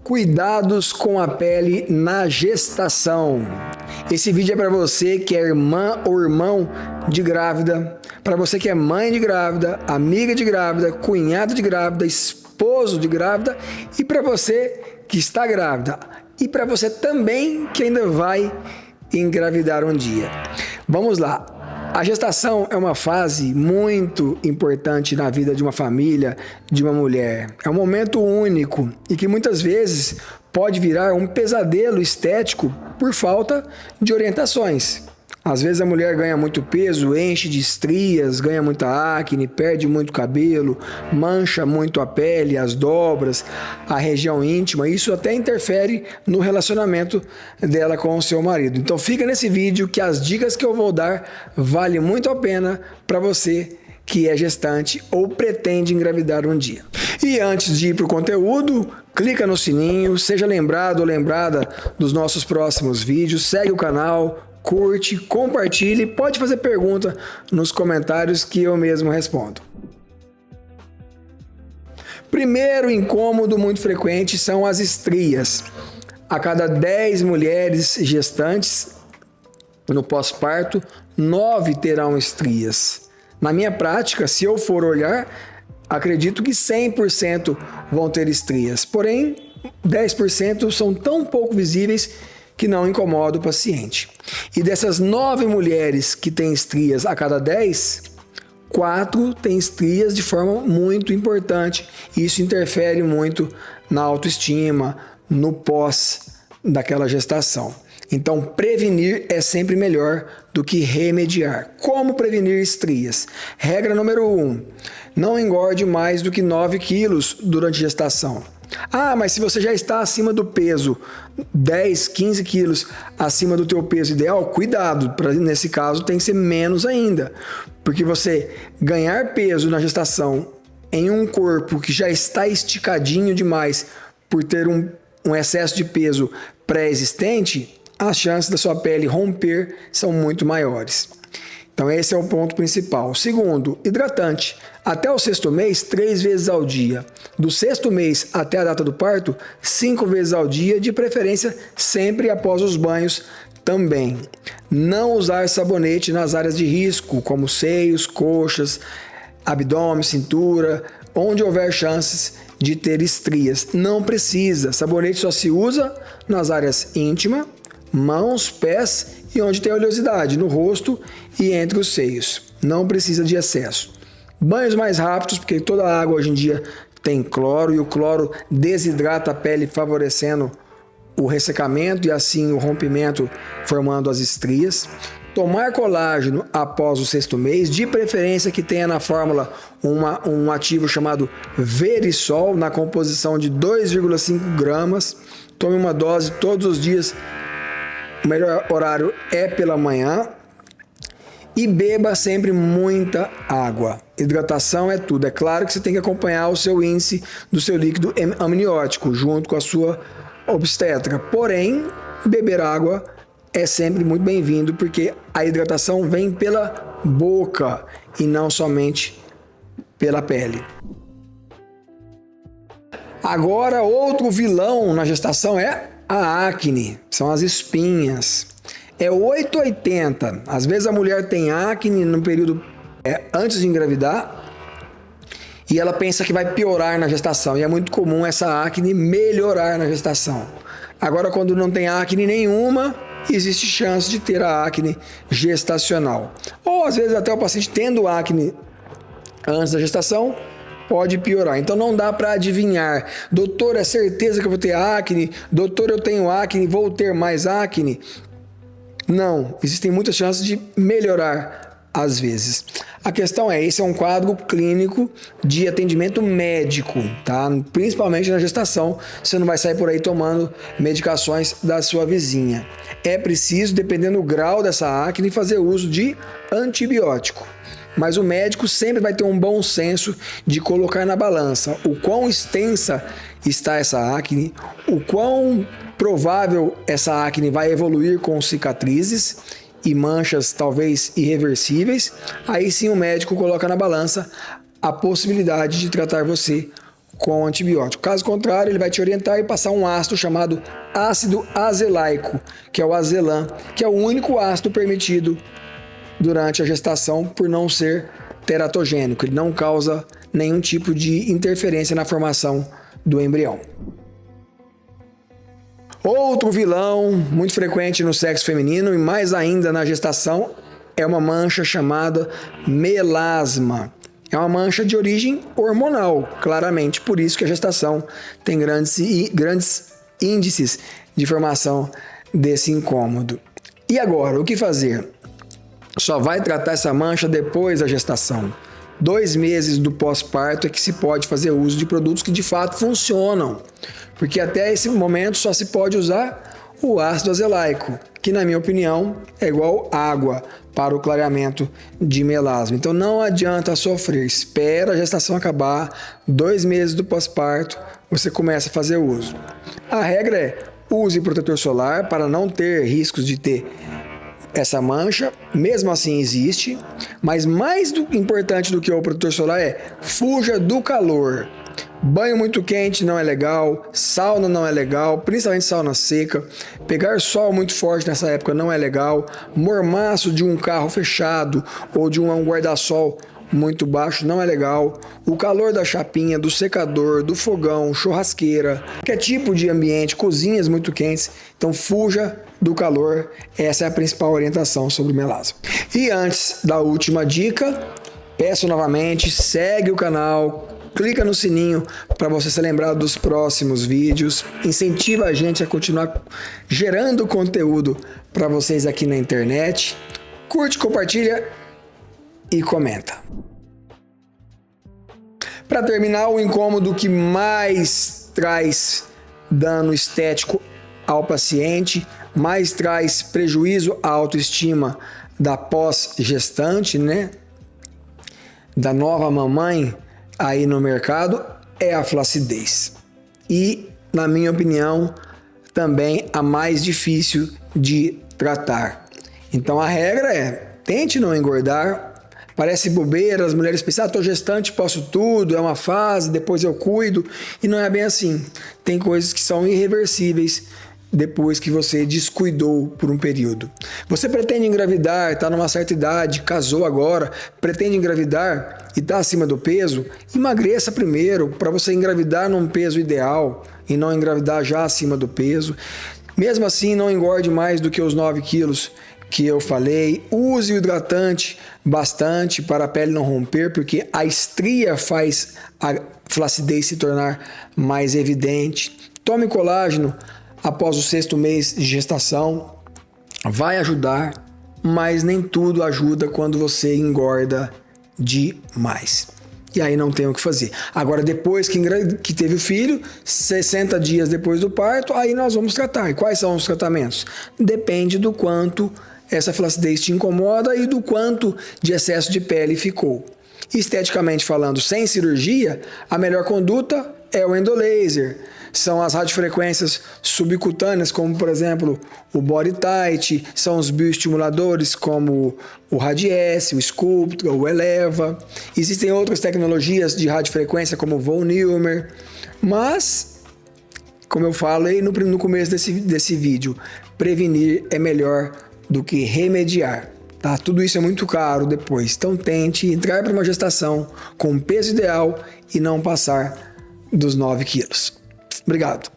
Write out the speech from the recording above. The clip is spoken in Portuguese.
Cuidados com a pele na gestação. Esse vídeo é para você que é irmã ou irmão de grávida, para você que é mãe de grávida, amiga de grávida, cunhado de grávida, esposo de grávida e para você que está grávida e para você também que ainda vai engravidar um dia. Vamos lá. A gestação é uma fase muito importante na vida de uma família, de uma mulher. É um momento único e que muitas vezes pode virar um pesadelo estético por falta de orientações. Às vezes a mulher ganha muito peso, enche de estrias, ganha muita acne, perde muito cabelo, mancha muito a pele, as dobras, a região íntima. Isso até interfere no relacionamento dela com o seu marido. Então fica nesse vídeo que as dicas que eu vou dar valem muito a pena para você que é gestante ou pretende engravidar um dia. E antes de ir para o conteúdo, clica no sininho, seja lembrado ou lembrada dos nossos próximos vídeos, segue o canal, curte, compartilhe, pode fazer pergunta nos comentários que eu mesmo respondo. Primeiro incômodo muito frequente são as estrias. A cada 10 mulheres gestantes no pós-parto, 9 terão estrias. Na minha prática, se eu for olhar, acredito que 100% vão ter estrias. Porém, 10% são tão pouco visíveis que não incomoda o paciente. E dessas 9 mulheres que têm estrias a cada 10, 4 têm estrias de forma muito importante. Isso interfere muito na autoestima, no pós daquela gestação. Então, prevenir é sempre melhor do que remediar. Como prevenir estrias? Regra número 1. Não engorde mais do que 9 quilos durante a gestação. Ah, mas se você já está acima do peso, 10, 15 quilos acima do teu peso ideal, cuidado, nesse caso tem que ser menos ainda. Porque você ganhar peso na gestação em um corpo que já está esticadinho demais por ter um excesso de peso pré-existente, as chances da sua pele romper são muito maiores. Então esse é o ponto principal. Segundo, hidratante. Até o 6º mês, 3 vezes ao dia. Do 6º mês até a data do parto, 5 vezes ao dia, de preferência sempre após os banhos também. Não usar sabonete nas áreas de risco, como seios, coxas, abdômen, cintura, onde houver chances de ter estrias. Não precisa. Sabonete só se usa nas áreas íntimas, mãos, pés e onde tem oleosidade, no rosto e entre os seios. Não precisa de excesso. Banhos mais rápidos, porque toda a água hoje em dia tem cloro e o cloro desidrata a pele, favorecendo o ressecamento e assim o rompimento, formando as estrias. Tomar colágeno após o 6º mês, de preferência que tenha na fórmula um ativo chamado Verisol, na composição de 2,5 gramas. Tome uma dose todos os dias. O melhor horário é pela manhã. E beba sempre muita água. Hidratação é tudo. É claro que você tem que acompanhar o seu índice do seu líquido amniótico junto com a sua obstetra. Porém, beber água é sempre muito bem-vindo, porque a hidratação vem pela boca e não somente pela pele. Agora, outro vilão na gestação é a acne, são as espinhas. É 880. Às vezes a mulher tem acne no período antes de engravidar e ela pensa que vai piorar na gestação. E é muito comum essa acne melhorar na gestação. Agora, quando não tem acne nenhuma, existe chance de ter a acne gestacional. Ou às vezes até o paciente tendo acne antes da gestação, pode piorar. Então não dá para adivinhar. Doutor, é certeza que eu vou ter acne? Doutor, eu tenho acne, vou ter mais acne? Não, existem muitas chances de melhorar às vezes. A questão é, esse é um quadro clínico de atendimento médico, tá? Principalmente na gestação, você não vai sair por aí tomando medicações da sua vizinha. É preciso, dependendo do grau dessa acne, fazer uso de antibiótico. Mas o médico sempre vai ter um bom senso de colocar na balança o quão extensa está essa acne, o quão provável essa acne vai evoluir com cicatrizes e manchas talvez irreversíveis. Aí sim o médico coloca na balança a possibilidade de tratar você com antibiótico. Caso contrário, ele vai te orientar e passar um ácido chamado ácido azelaico, que é o azelã, que é o único ácido permitido durante a gestação por não ser teratogênico. Ele não causa nenhum tipo de interferência na formação do embrião. Outro vilão muito frequente no sexo feminino e mais ainda na gestação é uma mancha chamada melasma. É uma mancha de origem hormonal, claramente, por isso que a gestação tem grandes índices de formação desse incômodo. E agora, o que fazer? Só vai tratar essa mancha depois da gestação. 2 meses do pós-parto é que se pode fazer uso de produtos que de fato funcionam, porque até esse momento só se pode usar o ácido azelaico, que na minha opinião é igual água para o clareamento de melasma. Então não adianta sofrer, espera a gestação acabar, 2 meses do pós-parto, você começa a fazer uso. A regra é: use protetor solar para não ter riscos de ter essa mancha, mesmo assim existe, mas mais importante do que o protetor solar é: fuja do calor. Banho muito quente não é legal, sauna não é legal, principalmente sauna seca. Pegar sol muito forte nessa época não é legal. Mormaço de um carro fechado ou de um guarda-sol muito baixo não é legal. O calor da chapinha, do secador, do fogão, churrasqueira, qualquer tipo de ambiente, cozinhas muito quentes. Então fuja do calor. Essa é a principal orientação sobre o melasma. E antes da última dica, peço novamente, segue o canal, clica no sininho para você ser lembrado dos próximos vídeos. Incentiva a gente a continuar gerando conteúdo para vocês aqui na internet. Curte, compartilha e comenta. Para terminar, o incômodo que mais traz dano estético ao paciente, mais traz prejuízo à autoestima da pós-gestante, né? Da nova mamãe aí no mercado, é a flacidez. E, na minha opinião, também a mais difícil de tratar. Então a regra é: tente não engordar. Parece bobeira, as mulheres pensam: tô gestante, posso tudo, é uma fase, depois eu cuido. E não é bem assim. Tem coisas que são irreversíveis depois que você descuidou por um período. Você pretende engravidar, está numa certa idade, casou agora, pretende engravidar e está acima do peso, emagreça primeiro para você engravidar num peso ideal e não engravidar já acima do peso. Mesmo assim, não engorde mais do que os 9 quilos que eu falei. Use o hidratante bastante para a pele não romper, porque a estria faz a flacidez se tornar mais evidente. Tome colágeno após o 6º mês de gestação, vai ajudar, mas nem tudo ajuda quando você engorda demais. E aí não tem o que fazer. Agora, depois que teve o filho, 60 dias depois do parto, aí nós vamos tratar. E quais são os tratamentos? Depende do quanto essa flacidez te incomoda e do quanto de excesso de pele ficou. Esteticamente falando, sem cirurgia, a melhor conduta é o endolaser. São as radiofrequências subcutâneas, como por exemplo o Body Tight, são os bioestimuladores como o Radiesse, o Sculptra, o Eleva. Existem outras tecnologias de radiofrequência como o Von Neumann, mas, como eu falei no começo desse vídeo, prevenir é melhor do que remediar. Tá? Tudo isso é muito caro depois, então tente entrar para uma gestação com o peso ideal e não passar dos 9 quilos. Obrigado.